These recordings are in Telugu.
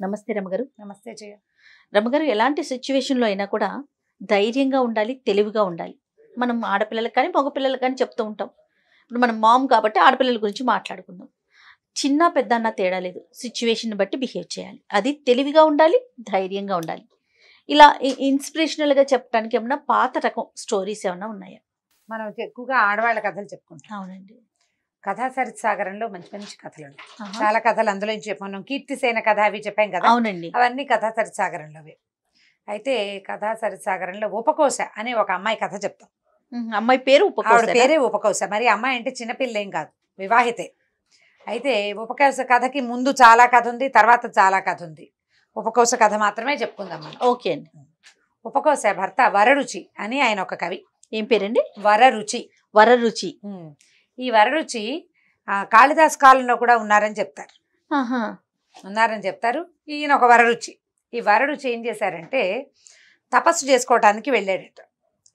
నమస్తే రమగారు. నమస్తే జయ. రమగారు, ఎలాంటి సిచ్యువేషన్‌లో అయినా కూడా ధైర్యంగా ఉండాలి, తెలివిగా ఉండాలి. మనం ఆడపిల్లలకి కానీ, మగ పిల్లలకి కానీ చెప్తూ ఉంటాం. ఇప్పుడు మనం మామ్ కాబట్టి ఆడపిల్లల గురించి మాట్లాడుకుందాం. చిన్న, పెద్ద అన్న తేడా లేదు. సిచ్యువేషన్‌ని బట్టి బిహేవ్ చేయాలి. అది తెలివిగా ఉండాలి, ధైర్యంగా ఉండాలి. ఇలా ఇన్స్పిరేషనల్‌గా చెప్పడానికి ఏమన్నా పాత రకం స్టోరీస్ ఏమన్నా ఉన్నాయా? మనం ఎక్కువగా ఆడవాళ్ళ కథలు చెప్పుకుంటాం. అవునండి. కథా సరిత్సాగరంలో మంచి మంచి కథలు ఉన్నాయి. ఆహా. చాలా కథలు అందులో నుంచి చెప్పాం. కీర్తిసేన కథ అవి చెప్పాం కదా, అవునండి. అవన్నీ కథా సరిత్సాగరంలోవి. అయితే కథా సరిత్సాగరంలో ఉపకోశ అనే ఒక అమ్మాయి కథ చెప్తాం. అమ్మాయి పేరు ఆవిడ ఉపకోశ. పేరే ఉపకోశ. మరి అమ్మాయి అంటే చిన్నపిల్ల ఏం కాదు, వివాహితే. అయితే ఉపకోశ కథకి ముందు చాలా కథ ఉంది, తర్వాత చాలా కథ ఉంది. ఉపకోశ కథ మాత్రమే చెప్పుకుందాం మనం. ఓకే అండి. ఉపకోశ భర్త వరరుచి అని ఆయన ఒక కవి. ఏం పేరండి? వరరుచి. వరరుచి. ఈ వరరుచి కాళిదాస్ కాలంలో కూడా ఉన్నారని చెప్తారు. ఆహా. ఉన్నారని చెప్తారు. ఈయన ఒక వరరుచి. ఈ వరరుచి ఏం చేశారంటే తపస్సు చేసుకోవటానికి వెళ్ళాడట.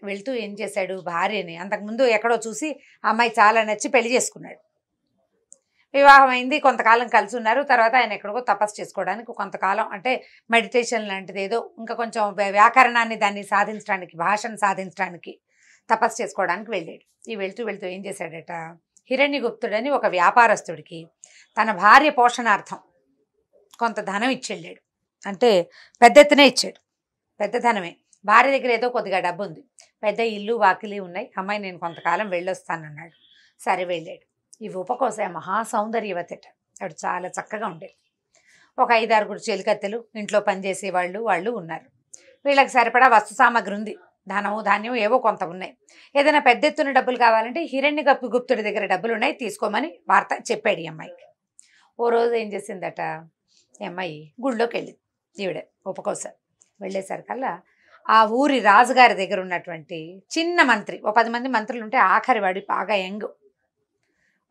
వెళ్తూ ఏం చేశాడు, భార్యని అంతకుముందు ఎక్కడో చూసి అమ్మాయి చాలా నచ్చి పెళ్లి చేసుకున్నాడు. వివాహం అయింది, కొంతకాలం కలిసి ఉన్నారు. తర్వాత ఆయన ఎక్కడికో తపస్సు చేసుకోవడానికి కొంతకాలం, అంటే మెడిటేషన్ లాంటిది ఏదో, ఇంకా కొంచెం వ్యాకరణాన్ని దాన్ని సాధించడానికి, భాషను సాధించడానికి తపస్సు చేసుకోవడానికి వెళ్ళాడు. ఈ వెళ్తూ వెళ్తూ ఏం చేశాడట, హిరణ్యగుప్తుడని ఒక వ్యాపారస్తుడికి తన భార్య పోషణార్థం కొంత ధనం ఇచ్చెళ్ళాడు. అంటే పెద్ద ఎత్తునే ఇచ్చాడు, పెద్ద ధనమే. భార్య దగ్గర ఏదో కొద్దిగా డబ్బు ఉంది, పెద్ద ఇల్లు వాకిలి ఉన్నాయి. అమ్మాయి నేను కొంతకాలం వెళ్ళొస్తానన్నాడు. సరే వెళ్ళాడు. ఈ ఉపకోశ మహాసౌందర్యవతట. ఆవిడ చాలా చక్కగా ఉండేది. ఒక 5-6 చెలికత్తెలు, ఇంట్లో పనిచేసే వాళ్ళు ఉన్నారు. వీళ్ళకి సరిపడా వస్తు సామాగ్రి ఉంది, ధనము ధాన్యం ఏవో కొంత ఉన్నాయి. ఏదైనా పెద్ద ఎత్తున డబ్బులు కావాలంటే హిరణ్యగుప్తుడి దగ్గర డబ్బులు ఉన్నాయి, తీసుకోమని వార్త చెప్పాడు ఈ అమ్మాయికి. ఓ రోజు ఏం చేసిందట, ఈ అమ్మాయి గుళ్ళోకి వెళ్ళింది. ఈవిడ ఉపకోశ వెళ్ళేసరికల్లా ఆ ఊరి రాజుగారి దగ్గర ఉన్నటువంటి చిన్న మంత్రి, ఓ 10 మంది మంత్రులు ఉంటే ఆఖరి వాడి బాగా యంగ్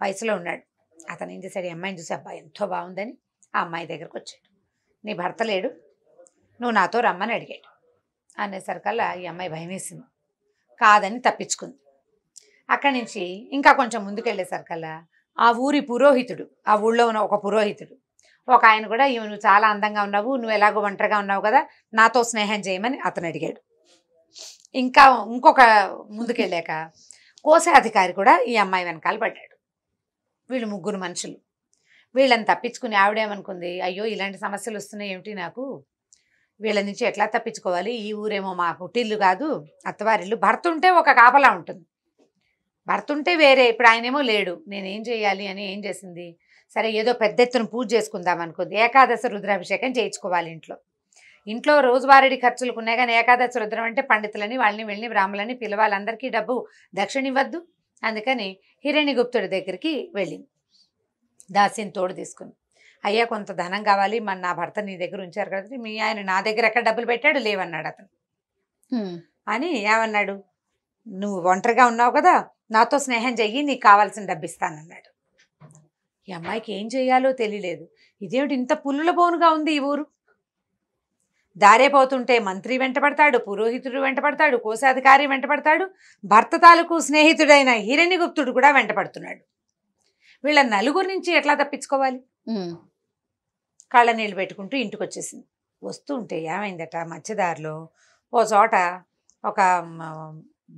వయసులో ఉన్నాడు. అతను ఏం చేశాడు, ఈ అమ్మాయిని చూసి అబ్బాయి ఎంతో బాగుందని ఆ అమ్మాయి దగ్గరకు వచ్చాడు. నీ భర్త లేడు, నువ్వు నాతో రమ్మని అడిగాడు. అనేసరికల్లా ఈ అమ్మాయి భయం వేసింది, కాదని తప్పించుకుంది. అక్కడి నుంచి ఇంకా కొంచెం ముందుకెళ్ళేసరికల్లా ఆ ఊరి పురోహితుడు, ఆ ఊళ్ళో ఉన్న ఒక పురోహితుడు, ఒక ఆయన కూడా నువ్వు చాలా అందంగా ఉన్నావు, నువ్వు ఎలాగో ఒంటరిగా ఉన్నావు కదా, నాతో స్నేహం చేయమని అతను అడిగాడు. ఇంకా ఇంకొక ముందుకెళ్ళాక కోశాధికారి కూడా ఈ అమ్మాయి వెనకాల పడ్డాడు. వీళ్ళు 3 మనుషులు. వీళ్ళని తప్పించుకుని ఆవిడేమనుకుంది, అయ్యో ఇలాంటి సమస్యలు వస్తున్నాయి ఏమిటి నాకు, వీళ్ళ నుంచి ఎట్లా తప్పించుకోవాలి, ఈ ఊరేమో మా పుట్టిల్లు కాదు, అత్తవారిల్లు. భర్త ఉంటే ఒక కాపలా ఉంటుంది, భర్త ఉంటే వేరే. ఇప్పుడు ఆయనేమో లేడు, నేనేం చేయాలి అని ఏం చేసింది, సరే ఏదో పెద్ద ఎత్తున పూజ చేసుకుందాం అనుకుంది. ఏకాదశి రుద్రాభిషేకం చేయించుకోవాలి ఇంట్లో రోజువారీ ఖర్చులకు ఉన్నాయి, కానీ ఏకాదశి రుద్రం అంటే పండితులని వాళ్ళని వెళ్ళి బ్రాహ్మణులని పిలవాలి, అందరికీ డబ్బు దక్షిణ ఇవ్వద్దు. అందుకని హిరణ్యగుప్తుడి దగ్గరికి వెళ్ళింది, దాసిని తోడు తీసుకుని. అయ్యా కొంత ధనం కావాలి, మన నా భర్త నీ దగ్గర ఉంచారు కదా, మీ ఆయన నా దగ్గర ఎక్కడ డబ్బులు పెట్టాడు, లేవన్నాడు అతను. అని ఏమన్నాడు, నువ్వు ఒంటరిగా ఉన్నావు కదా, నాతో స్నేహం చెయ్యి, నీకు కావాల్సిన డబ్బు ఇస్తానన్నాడు. ఈ అమ్మాయికి ఏం చేయాలో తెలియలేదు. ఇదేమిటి ఇంత పుల్లుల బోనుగా ఉంది ఈ ఊరు, దారే పోతుంటే మంత్రి వెంటపడతాడు, పురోహితుడు వెంటపడతాడు, కోశాధికారి వెంటపడతాడు, భర్త తాలూకు స్నేహితుడైన హిరణ్యగుప్తుడు కూడా వెంటపడుతున్నాడు. వీళ్ళ నలుగురు నుంచి ఎట్లా తప్పించుకోవాలి? కళ్ళ నీళ్ళు పెట్టుకుంటూ ఇంటికి వచ్చేసింది. వస్తూ ఉంటే ఏమైందట, మధ్యదారిలో ఓ చోట ఒక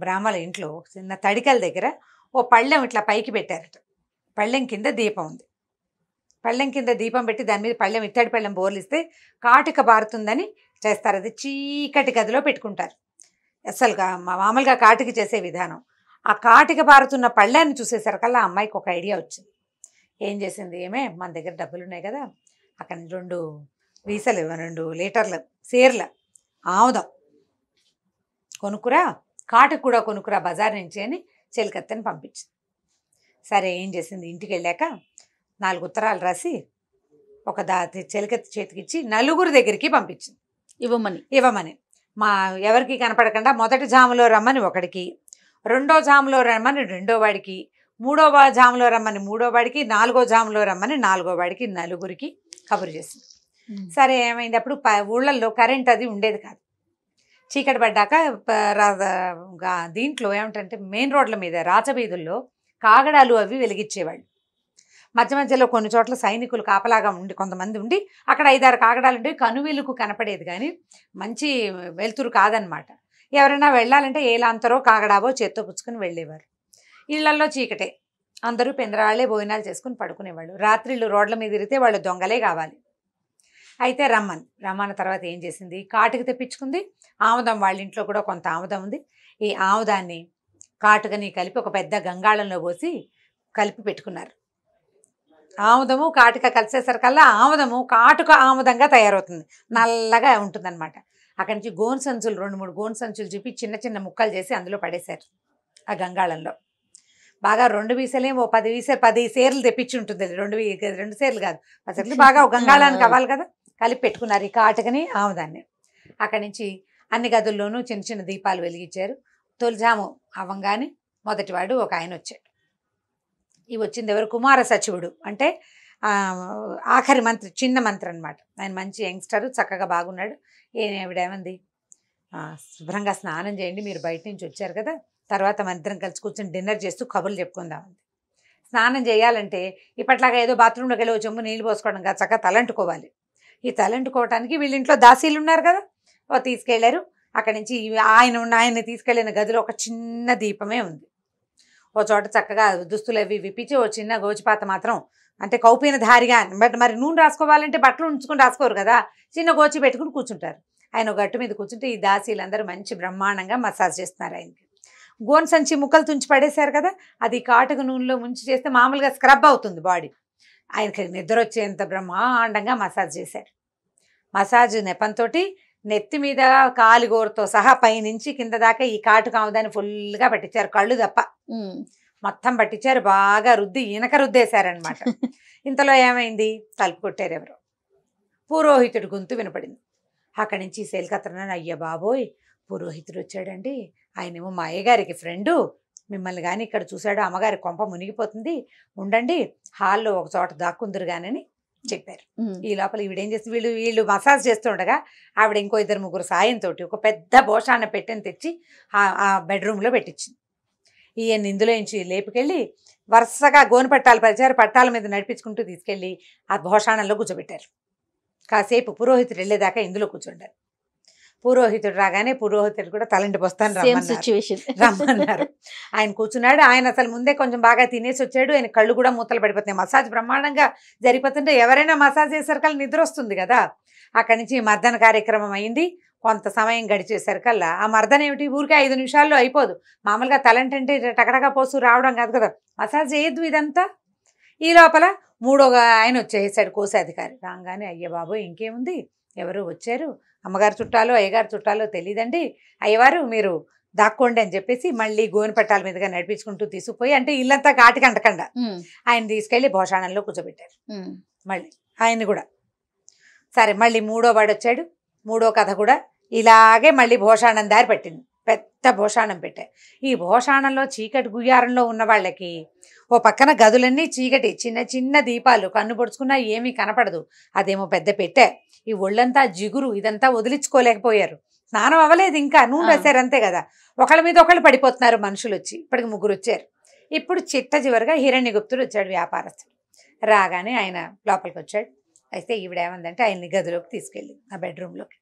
బ్రాహ్మణ ఇంట్లో చిన్న తడికల దగ్గర ఓ పళ్ళెం ఇట్లా పైకి పెట్టారట. పళ్ళెం కింద దీపం ఉంది. పళ్ళెం కింద దీపం పెట్టి దాని మీద పళ్ళెం, ఇత్తడి పళ్ళెం బోర్లిస్తే కాటిక బారుతుందని చేస్తారు. అది చీకటి గదిలో పెట్టుకుంటారు. అసలుగా మామూలుగా కాటికి చేసే విధానం. ఆ కాటిక బారుతున్న పళ్ళాన్ని చూసేసరికల్లా అమ్మాయికి ఒక ఐడియా వచ్చింది. ఏం చేసింది, ఏమే మన దగ్గర డబ్బులు ఉన్నాయి కదా, అక్కడ 2 వీసలు 2 లీటర్ల సేర్ల ఆముదం కొనుక్కురా, కాటుకు కూడా కొనుక్కురా బజార్ నుంచి అని చెలికత్తెని పంపించింది. సరే ఏం చేసింది, ఇంటికి వెళ్ళాక 4 ఉత్తరాలు రాసి ఒక చెలికత్తి చేతికిచ్చి నలుగురు దగ్గరికి పంపించింది, ఇవ్వమని. మా ఎవరికి కనపడకుండా మొదటి జాములో రమ్మని ఒకడికి, రెండో జాములో రమ్మని రెండో వాడికి, మూడవ జాములో రమ్మని మూడో వాడికి, 4వ జాములో రమ్మని 4వ వాడికి, నలుగురికి కబురు చేసింది. సరే ఏమైంది, అప్పుడు ఊళ్ళల్లో కరెంట్ అది ఉండేది కాదు. చీకటి పడ్డాక దీంట్లో ఏమిటంటే మెయిన్ రోడ్ల మీద రాచబీధుల్లో కాగడాలు అవి వెలిగించేవాళ్ళు. మధ్య మధ్యలో కొన్ని చోట్ల సైనికులు కాపలాగా ఉండి కొంతమంది ఉండి అక్కడ 5-6 కాగడాలు ఉండి కనువిలుకు కనపడేది, కానీ మంచి వెలుతురు కాదనమాట. ఎవరైనా వెళ్ళాలంటే ఏలాంతరో కాగడావో చేత్తో పుచ్చుకొని వెళ్ళేవారు. ఇళ్లల్లో చీకటే, అందరూ పెందరాళ్లే భోజనాలు చేసుకుని పడుకునేవాళ్ళు. రాత్రిళ్ళు రోడ్ల మీద తిరిగితే వాళ్ళు దొంగలే కావాలి. అయితే రమ్మన్న తర్వాత ఏం చేసింది, కాటుక తెప్పించుకుంది. ఆముదం వాళ్ళ ఇంట్లో కూడా కొంత ఆముదం ఉంది. ఈ ఆముదాన్ని కాటుకని కలిపి ఒక పెద్ద గంగాళంలో పోసి కలిపి పెట్టుకున్నారు. ఆముదము కాటుక కలిసేసరికల్లా ఆముదము కాటుక ఆముదంగా తయారవుతుంది, నల్లగా ఉంటుందన్నమాట. అక్కడి నుంచి గోను సంచులు 2-3 గోను సంచులు చూపి చిన్న చిన్న ముక్కలు చేసి అందులో పడేశారు ఆ గంగాళంలో. బాగా 2 వీసలేమో 10 సేర్లు తెప్పించి ఉంటుంది. 2 సేర్లు కాదు, 10 సేర్లు బాగా ఒక గంగాళానికి అవ్వాలి కదా, కలిపి పెట్టుకున్నారు ఈ కాటుకని ఆముదాన్ని. అక్కడి నుంచి అన్ని గదుల్లోనూ చిన్న చిన్న దీపాలు వెలిగించారు. తొలిజాము అవ్వంగానే మొదటివాడు ఒక ఆయన వచ్చాడు. ఈ వచ్చింది ఎవరు, కుమార సచివుడు అంటే ఆఖరి మంత్రి, చిన్న మంత్రి అనమాట. ఆయన మంచి యంగ్స్టర్, చక్కగా బాగున్నాడు. ఆవిడేమంది, శుభ్రంగా స్నానం చేయండి, మీరు బయట నుంచి వచ్చారు కదా, తర్వాత మన ఇద్దరం కలిసి కూర్చొని డిన్నర్ చేస్తూ కబుర్లు చెప్పుకుందామంది. స్నానం చేయాలంటే ఇప్పట్లాగా ఏదో బాత్రూంలోకి వెళ్ళి చెంబు నీళ్ళు పోసుకోవడం కాదు, చక్కగా తలంటుకోవాలి. ఈ తలంటుకోవటానికి వీళ్ళింట్లో దాసీలు ఉన్నారు కదా, తీసుకెళ్లారు. అక్కడి నుంచి ఆయన్ని తీసుకెళ్లిన గదిలో ఒక చిన్న దీపమే ఉంది. ఓ చోట చక్కగా దుస్తులు అవి విప్పించి ఓ చిన్న గోచిపాత మాత్రం, అంటే కౌపీన ధారిగా, బట్ మరి నూనె రాసుకోవాలంటే బట్టలు ఉంచుకుని రాసుకోరు కదా, చిన్న గోచి పెట్టుకుని కూర్చుంటారు. ఆయన ఒక గట్టు మీద కూర్చుంటే ఈ దాసీలందరూ మంచి బ్రహ్మాండంగా మసాజ్ చేస్తున్నారు ఆయనకి. గోన్ సంచి ముక్కలు తుంచి పడేశారు కదా, అది కాటుక నూనెలో ముంచి చేస్తే మామూలుగా స్క్రబ్ అవుతుంది బాడీ. ఆయనకి నిద్ర వచ్చేంత బ్రహ్మాండంగా మసాజ్ చేశారు. మసాజ్ నెపంతో నెత్తి మీద కాలిగోరుతో సహా పైనుంచి కింద దాకా ఈ కాటుక ఆముదాన్ని ఫుల్గా పట్టించారు, కళ్ళు తప్ప మొత్తం పట్టించారు. బాగా రుద్ది ఈనక రుద్దేశారనమాట. ఇంతలో ఏమైంది, తలుపు కొట్టారు ఎవరో. పురోహితుడి గొంతు వినపడింది. అక్కడి నుంచి సేల్కత్రనాన్ని, అయ్య బాబోయ్ పురోహితుడు వచ్చాడండి, ఆయనేమో మా అయ్యగారికి ఫ్రెండు, మిమ్మల్ని కానీ ఇక్కడ చూశాడు, అమ్మగారి కొంప మునిగిపోతుంది, ఉండండి హాల్లో ఒక చోట దాక్కుందరు కానని చెప్పారు. ఈ లోపల ఈవిడేం చేసి వీళ్ళు మసాజ్ చేస్తుండగా ఆవిడ ఇంకో 2-3 సాయంతో ఒక పెద్ద భోషాన్ని పెట్టని తెచ్చి ఆ బెడ్రూమ్లో పెట్టించింది. ఈయన ఇందులో నుంచి లేపుకెళ్ళి వరుసగా గోను పట్టాలు పరిచారు, పట్టాల మీద నడిపించుకుంటూ తీసుకెళ్ళి ఆ భోషాణంలో కూర్చోబెట్టారు. కాసేపు పురోహితుడు వెళ్ళేదాకా ఇందులో కూర్చుంటారు. పురోహితుడు రాగానే పురోహితుడు కూడా తలంటి పోస్తాను రమ్మన్నారు. ఆయన కూర్చున్నాడు. ఆయన అసలు ముందే కొంచెం బాగా తినేసి వచ్చాడు. ఆయన కళ్ళు కూడా మూతలు పడిపోతున్నాయి. మసాజ్ బ్రహ్మాండంగా జరిగిపోతుంటే ఎవరైనా మసాజ్ చేసరికల్లా నిద్ర వస్తుంది కదా. అక్కడి నుంచి మర్దన కార్యక్రమం అయింది. కొంత సమయం గడిచేసరికల్లా ఆ మర్దన ఏమిటి, ఊరికే 5 నిమిషాల్లో అయిపోదు. మామూలుగా తలంటంటే టకటగా పోసు రావడం కాదు కదా, మసాజ్ చేయొద్దు ఇదంతా. ఈ లోపల 3వ ఆయన వచ్చేసాడు, కోశాధికారి. రాగానే అయ్య బాబు ఇంకేముంది, ఎవరు వచ్చారు, అమ్మగారు చుట్టాలో అయ్యగారు చుట్టాలో తెలియదండి, అయ్యవారు మీరు దాక్కోండి అని చెప్పేసి మళ్ళీ గోను పట్టాల మీదుగా నడిపించుకుంటూ తీసుకుపోయి, అంటే ఇల్లంతా కాటికి అంటకుండా ఆయన తీసుకెళ్ళి భోషాణంలో కూర్చోబెట్టారు. మళ్ళీ ఆయన్ని కూడా సరే, మళ్ళీ 3వ వాడు వచ్చాడు. 3వ కథ కూడా ఇలాగే మళ్ళీ భోషాణం దారి పట్టింది. పెద్ద భోషాణం పెట్టారు. ఈ భోషాణంలో చీకటి గుయ్యారంలో ఉన్న వాళ్ళకి ఓ పక్కన గదులన్నీ చీకటి, చిన్న చిన్న దీపాలు, కన్ను పొడుచుకున్నా ఏమీ కనపడదు. అదేమో పెద్ద పెట్టే. ఈ ఒళ్ళంతా జిగురు, ఇదంతా వదిలించుకోలేకపోయారు. స్నానం అవ్వలేదు ఇంకా, నూనె రాశారు అంతే కదా. ఒకళ్ళ మీద ఒకళ్ళు పడిపోతున్నారు మనుషులు వచ్చి. ఇప్పటికి 3 వచ్చారు. ఇప్పుడు చివరిగా హిరణ్యగుప్తుడు వచ్చాడు, వ్యాపారస్తుడు. రాగానే ఆయన లోపలికి వచ్చాడు. అయితే ఈవిడేమందంటే ఆయన్ని గదిలోకి తీసుకెళ్ళి ఆ బెడ్రూమ్లోకి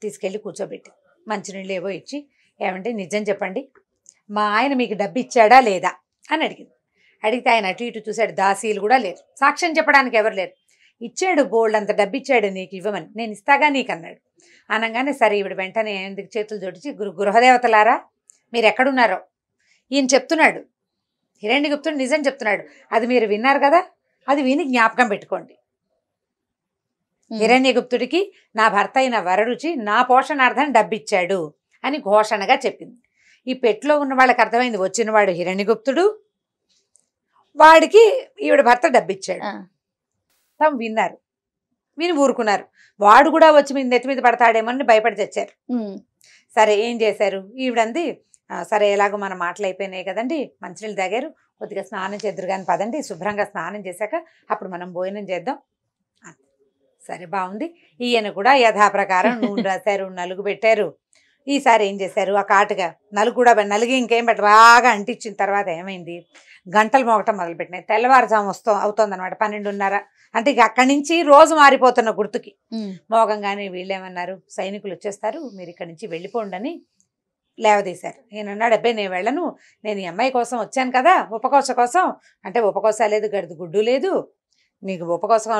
తీసుకెళ్ళి కూర్చోబెట్టి మంచినీళ్ళు ఏవో ఇచ్చి, ఏమంటే నిజం చెప్పండి, మా ఆయన మీకు డబ్బు ఇచ్చాడా లేదా అని అడిగింది. అడిగితే ఆయన అటు ఇటు చూశాడు. దాసీలు కూడా లేరు, సాక్ష్యం చెప్పడానికి ఎవరు లేరు. ఇచ్చాడు, బోల్డ్ అంత డబ్బు ఇచ్చాడు నీకు ఇవ్వమని, నేను ఇస్తాగా నీకు అన్నాడు. అనగానే సరే ఈవిడ వెంటనే ఎందుకు చేతులు జోడించి, గృహదేవతలారా మీరు ఎక్కడున్నారో ఈయన చెప్తున్నాడు, హిరణ్యగుప్తుడు నిజం చెప్తున్నాడు, అది మీరు విన్నారు కదా, అది విని జ్ఞాపకం పెట్టుకోండి. హిరణ్యగుప్తుడికి నా భర్త అయిన వరరుచి నా పోషణార్థం డబ్బిచ్చాడు అని ఘోషణగా చెప్పింది. ఈ పెట్టులో ఉన్న వాళ్ళకి అర్థమైంది, వచ్చినవాడు హిరణ్యగుప్తుడు, వాడికి ఈవిడ భర్త డబ్బిచ్చాడు. తాము విన్నారు, విని ఊరుకున్నారు. వాడు కూడా వచ్చి మీద నెత్తి మీద పడతాడేమో అని భయపడి తెచ్చారు. సరే ఏం చేశారు, ఈవిడంది సరే ఎలాగో మన మాటలు అయిపోయినాయి కదండి, మంచినీళ్ళు తాగారు, కొద్దిగా స్నానం చేద్దరు కానీ పదండి, శుభ్రంగా స్నానం చేశాక అప్పుడు మనం భోజనం చేద్దాం. సరే బాగుంది. ఈయన కూడా యథాప్రకారం నూనె రాశారు, నలుగు పెట్టారు. ఈసారి ఏం చేశారు, ఆ కాటుగా నలుగి ఇంకేం పెట్టి బాగా అంటించిన తర్వాత ఏమైంది, గంటలు మోగటం మొదలుపెట్టినాయి. తెల్లవారుజాము అవుతోందనమాట 12:30. అంటే ఇక అక్కడి నుంచి రోజు మారిపోతున్న గుర్తుకి మోగంగానే వీళ్ళేమన్నారు, సైనికులు వచ్చేస్తారు, మీరు ఇక్కడి నుంచి వెళ్ళిపోండి అని లేవదీశారు. నేనన్నాడు, అబ్బాయి నేను వెళ్ళను, నేను ఈ అమ్మాయి కోసం వచ్చాను కదా, ఉపకోస కోసం. అంటే ఉపకోస లేదు, గడిది గుడ్డు లేదు, నీకు ఉపకోసం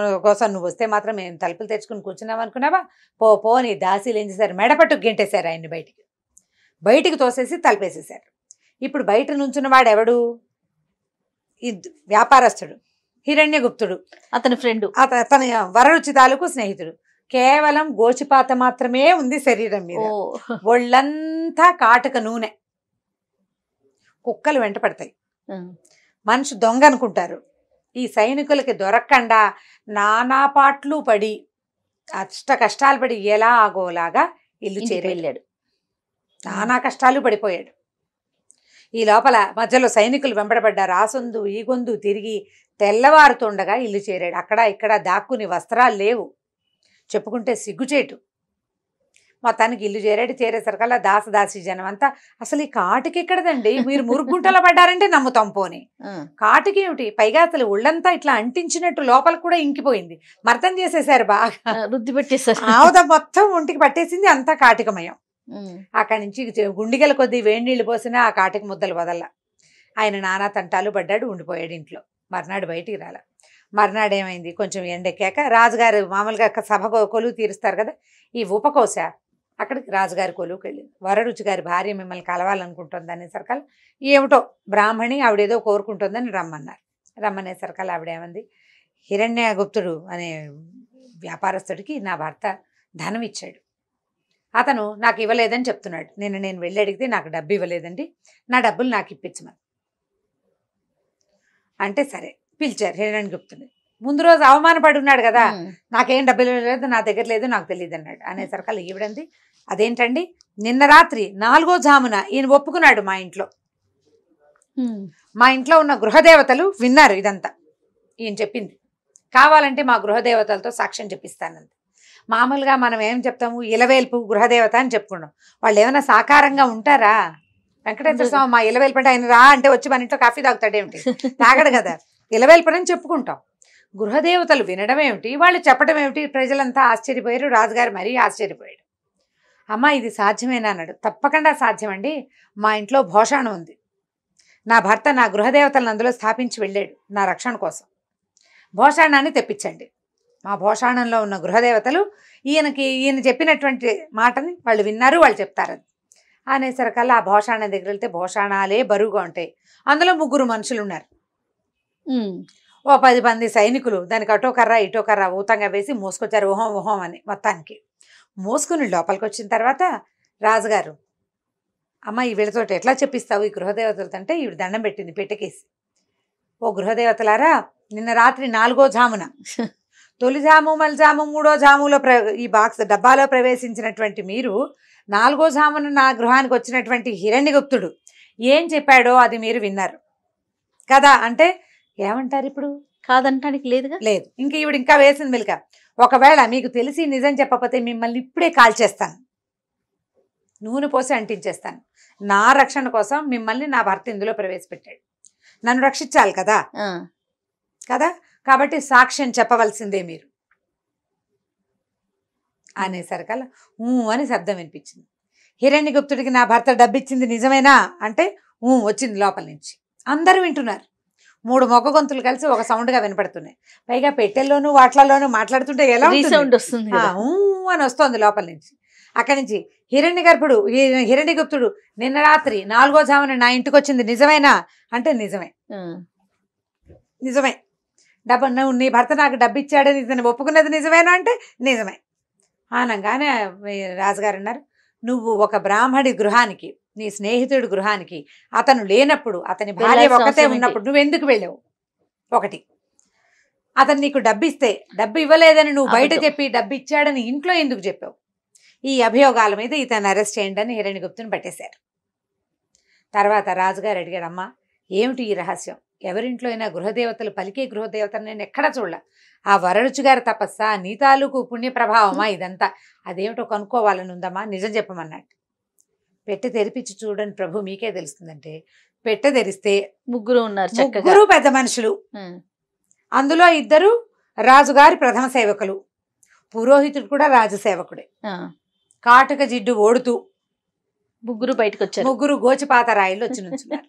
నువ్వు వస్తే మాత్రం మేము తలుపులు తెచ్చుకుని కూర్చున్నాం అనుకున్నావా, పో నీ దాసీలు ఏం చేశారు, మెడపట్టుకు గెంటేశారు ఆయన్ని, బయటికి తోసేసి తలుపేసేశారు. ఇప్పుడు బయట నుంచున్న వాడు ఎవడు, ఈ వ్యాపారస్తుడు హిరణ్యగుప్తుడు, అతని ఫ్రెండ్, అతని వరరుచి తాలూకు స్నేహితుడు. కేవలం గోచిపాత మాత్రమే ఉంది శరీరం మీద, ఒళ్ళంతా కాటక నూనె, కుక్కలు వెంట పడతాయి, మనిషి దొంగ అనుకుంటారు. ఈ సైనికులకి దొరకకుండా నానా పాట్లు పడి అష్ట కష్టాలు పడి ఎలా ఆగోలాగా ఇల్లు చేరెళ్ళాడు, నానా కష్టాలు పడిపోయాడు. ఈ లోపల మధ్యలో సైనికులు వెంబడబడ్డారు, ఆ సొందు ఈ గొందు తిరిగి తెల్లవారుతుండగా ఇల్లు చేరాడు. అక్కడ ఇక్కడ దాక్కుని వస్త్రాలు లేవు, చెప్పుకుంటే సిగ్గుచేటు. మొత్తానికి ఇల్లు చేరేసరికల్లా దాసదాసి జనం అంతా, అసలు ఈ కాటికి ఎక్కడదండి, మీరు మురుగుంటలో పడ్డారంటే నమ్ముతాం పోని, కాటికి ఏమిటి, పైగా అసలు ఒళ్ళంతా ఇట్లా అంటించినట్టు లోపల కూడా ఇంకిపోయింది, మర్దం చేసేసారు, బాగా రుద్ది పెట్టేసారు, ఆవుద మొత్తం ఒంటికి పట్టేసింది, అంతా కాటికమయం. అక్కడి నుంచి గుండిగల కొద్దీ వేడి నీళ్లు పోసినా ఆ కాటికి ముద్దలు వదల. ఆయన నానా తంటాలు పడ్డాడు, ఉండిపోయాడు ఇంట్లో. మర్నాడు బయటికి రాల. మర్నాడు ఏమైంది, కొంచెం ఎండెక్కాక రాజుగారు మామూలుగా సభ కొలువు తీరుస్తారు కదా, ఈ ఉపకోశ అక్కడికి రాజుగారి కొలువుకి వెళ్ళింది. వరరుచి గారి భార్య మిమ్మల్ని కలవాలనుకుంటుంది అనేసరికల్, ఏమిటో బ్రాహ్మణి ఆవిడేదో కోరుకుంటుందని రమ్మనేసరికల్ ఆవిడేమంది, హిరణ్యగుప్తుడు అనే వ్యాపారస్తుడికి నా భర్త ధనం ఇచ్చాడు, అతను నాకు ఇవ్వలేదని చెప్తున్నాడు, నేను వెళ్ళి అడిగితే నాకు డబ్బు ఇవ్వలేదండి, నా డబ్బులు నాకు ఇప్పించమని అంటే సరే పిలిచారు హిరణ్యగుప్తుని. ముందు రోజు అవమానపడి ఉన్నాడు కదా, నాకేం డబ్బులు లేదు, నా దగ్గర లేదు, నాకు తెలియదు అన్నాడు. అనేసరికల్లా ఈవిడంది, అదేంటండి, నిన్న రాత్రి 4వ జామున ఈయన ఒప్పుకున్నాడు, మా ఇంట్లో ఉన్న గృహదేవతలు విన్నారు ఇదంతా, ఈయన చెప్పింది, కావాలంటే మా గృహదేవతలతో సాక్ష్యం చెప్పిస్తానంది. మామూలుగా మనం ఏం చెప్తాము, ఇలవేల్పు గృహదేవత అని చెప్పుకున్నాం, వాళ్ళు ఏమైనా సాకారంగా ఉంటారా, వెంకటేశ్వర స్వామి మా ఇలవేల్పు అంటే ఆయన రా అంటే వచ్చి మన ఇంట్లో కాఫీ తాగుతాడేమిటి, తాగడు కదా, ఇలవేల్పని చెప్పుకుంటాం. గృహదేవతలు వినడం ఏమిటి, వాళ్ళు చెప్పడం ఏమిటి, ప్రజలంతా ఆశ్చర్యపోయారు, రాజుగారు మరీ ఆశ్చర్యపోయాడు. అమ్మ ఇది సాధ్యమేనా అన్నాడు. తప్పకుండా సాధ్యమండి, మా ఇంట్లో భోషాణం ఉంది, నా భర్త నా గృహదేవతలను అందులో స్థాపించి వెళ్ళాడు నా రక్షణ కోసం, భోషాణాన్ని తెప్పించండి. మా భోషాణంలో ఉన్న గృహదేవతలు ఈయన చెప్పినటువంటి మాటని వాళ్ళు విన్నారు, వాళ్ళు చెప్తారు అనేసరికల్లా ఆ భోషాణం దగ్గర వెళ్తే భోషాణాలే బరువుగా ఉంటాయి, అందులో 3 మనుషులు ఉన్నారు, ఓ 10 మంది సైనికులు దానికి అటో కర్ర ఇటో కర్ర ఊతంగా వేసి మోసుకొచ్చారు, ఊహం అని. మొత్తానికి మోసుకుని లోపలికి వచ్చిన తర్వాత రాజుగారు, అమ్మ ఈ వీళ్ళతోటి ఎట్లా చెప్పిస్తావు ఈ గృహదేవతలతో అంటే, ఈవిడ దండం పెట్టింది పెట్టకేసి, ఓ గృహదేవతలారా, నిన్న రాత్రి 4వ జామున తొలి జాము మలిజాము 3వ జాములో ఈ బాక్స్ డబ్బాలో ప్రవేశించినటువంటి మీరు 4వ జామున నా గృహానికి వచ్చినటువంటి హిరణ్యగుప్తుడు ఏం చెప్పాడో అది మీరు విన్నారు కదా అంటే ఏమంటారు ఇప్పుడు, కాదంటానికి లేదుగా, లేదు. ఇంక ఈవిడ ఇంకా వేసింది మెలిక, ఒకవేళ మీకు తెలిసి నిజం చెప్పకపోతే మిమ్మల్ని ఇప్పుడే కాల్చేస్తాను, నూనె పోసి అంటించేస్తాను, నా రక్షణ కోసం మిమ్మల్ని నా భర్త ఇందులో ప్రవేశపెట్టాడు, నన్ను రక్షించాలి కదా కదా, కాబట్టి సాక్ష్యం చెప్పవలసిందే మీరు అనేసరికల్లా అని శబ్దం వినిపించింది. హిరణ్యగుప్తుడికి నా భర్త డబ్బిచ్చింది నిజమేనా అంటే వచ్చింది లోపల నుంచి. అందరూ వింటున్నారు, 3 మొగ్గ గొంతులు కలిసి ఒక సౌండ్గా వినపడుతున్నాయి. పైగా పెట్టెల్లోనూ వాట్లలోనూ మాట్లాడుతుంటే ఎలా సౌండ్ వస్తుంది, అని వస్తుంది లోపల నుంచి. అక్కడి నుంచి హిరణ్యగుప్తుడు నిన్న రాత్రి 4వ జామున నా ఇంటికి వచ్చింది నిజమేనా అంటే నిజమే, నువ్వు నీ భర్త నాకు డబ్బు ఇచ్చాడని ఇతను ఒప్పుకున్నది నిజమేనా అంటే నిజమే అనగానే రాజుగారు అన్నారు, నువ్వు ఒక బ్రాహ్మడి గృహానికి, నీ స్నేహితుడి గృహానికి అతను లేనప్పుడు, అతని భార్య ఒకతే ఉన్నప్పుడు నువ్వెందుకు వెళ్ళావు, ఒకటి అతను నీకు డబ్బు ఇస్తే డబ్బు ఇవ్వలేదని నువ్వు బయట చెప్పి డబ్బు ఇచ్చాడని ఇంట్లో ఎందుకు చెప్పావు, ఈ అభియోగాల మీద ఇతను అరెస్ట్ చేయండి అని హిరణ్యగుప్తుని పట్టేశారు. తర్వాత రాజుగారు అడిగాడు, అమ్మా ఏమిటి ఈ రహస్యం, ఎవరింట్లో అయినా గృహదేవతలు పలికే గృహదేవతలు నేను ఎక్కడా చూడలే, ఆ వరరుచి గారి తపస్స నీ తాలూకు పుణ్య ప్రభావమా ఇదంతా, అదేమిటో కనుక్కోవాలని ఉందమ్మా, నిజం చెప్పమన్నట్టు. పెట్టె తెరిపించి చూడండి ప్రభు మీకే తెలుస్తుందంటే పెట్టె తెరిస్తే ముగ్గురు ఉన్నారు చక్కగా. ముగ్గురు పెద్ద మనుషులు, ఉమ్, అందులో 2 రాజుగారి ప్రథమ సేవకులు, పురోహితుడు కూడా రాజసేవకుడే. ఆ, కాటుక జిడ్డు ఓడుతూ ముగ్గురు బయటకు వచ్చారు. ముగ్గురు గోచిపాత రాయిలు వచ్చి నుంచున్నారు.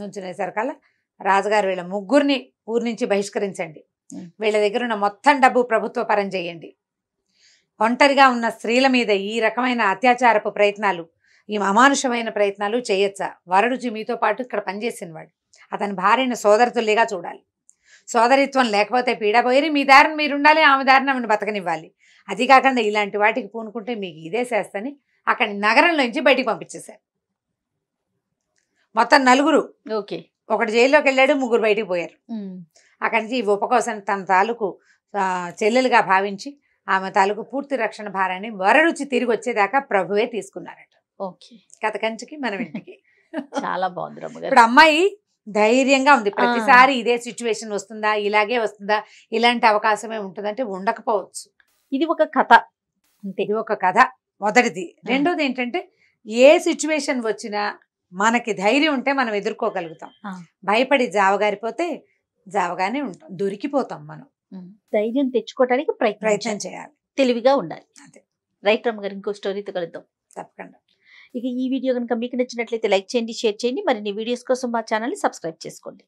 నుంచునేసరికల్లా రాజుగారు వీళ్ళ ముగ్గురిని ఊరి నుంచి బహిష్కరించండి, వీళ్ళ దగ్గర ఉన్న మొత్తం డబ్బు ప్రభుత్వ పరం చేయండి, ఒంటరిగా ఉన్న స్త్రీల మీద ఈ రకమైన అత్యాచారపు ప్రయత్నాలు, ఈ అమానుషమైన ప్రయత్నాలు చేయొచ్చా? వరడుచి మీతో పాటు ఇక్కడ పనిచేసిన వాడు, అతని భార్యను సోదరతుల్లిగా చూడాలి, సోదరిత్వం లేకపోతే పీడపోయి మీ దారిని మీరు ఉండాలి, ఆమె దారిని ఆమెను బతకనివ్వాలి. అది కాకుండా ఇలాంటి వాటికి పూనుకుంటే మీకు ఇదే చేస్తని అక్కడి నగరంలోంచి బయటికి పంపించేశారు. మొత్తం 4, ఓకే. ఒకటి జైల్లోకి వెళ్ళాడు, 3 బయటికి పోయారు. ఉమ్, అక్కడి నుంచి ఈ ఉపకోసం తన తాలూకు చెల్లెలుగా భావించి ఆమె తాలూకు పూర్తి రక్షణ భారాన్ని వరరుచి తిరిగి వచ్చేదాకా ప్రభువే తీసుకున్నారట. ఓకే. కథ కంచికి మనం ఇంటికి. చాలా బాగుంది రమ్మగారు. ఇప్పుడు అమ్మాయి ధైర్యంగా ఉంది. ప్రతిసారి ఇదే సిచ్యువేషన్ వస్తుందా, ఇలాగే వస్తుందా, ఇలాంటి అవకాశమే ఉంటుందంటే ఉండకపోవచ్చు. ఇది ఒక కథ అంతే. ఇది ఒక కథ మొదటిది. రెండోది ఏంటంటే ఏ సిచ్యువేషన్ వచ్చినా మనకి ధైర్యం ఉంటే మనం ఎదుర్కోగలుగుతాం. భయపడి జావగారిపోతే జావగానే ఉంటాం, దొరికిపోతాం. మనం ధైర్యం తెచ్చుకోవడానికి ప్రయత్నం చేయాలి, తెలివిగా ఉండాలి. అంతే. రైట్ రమ్మగారు, ఇంకో స్టోరీతో కలుద్దాం తప్పకుండా. ఇక ఈ వీడియో కనుక మీకు నచ్చినట్లయితే లైక్ చేయండి, షేర్ చేయండి. మరిన్ని వీడియోస్ కోసం మా ఛానల్ని సబ్స్క్రైబ్ చేసుకోండి.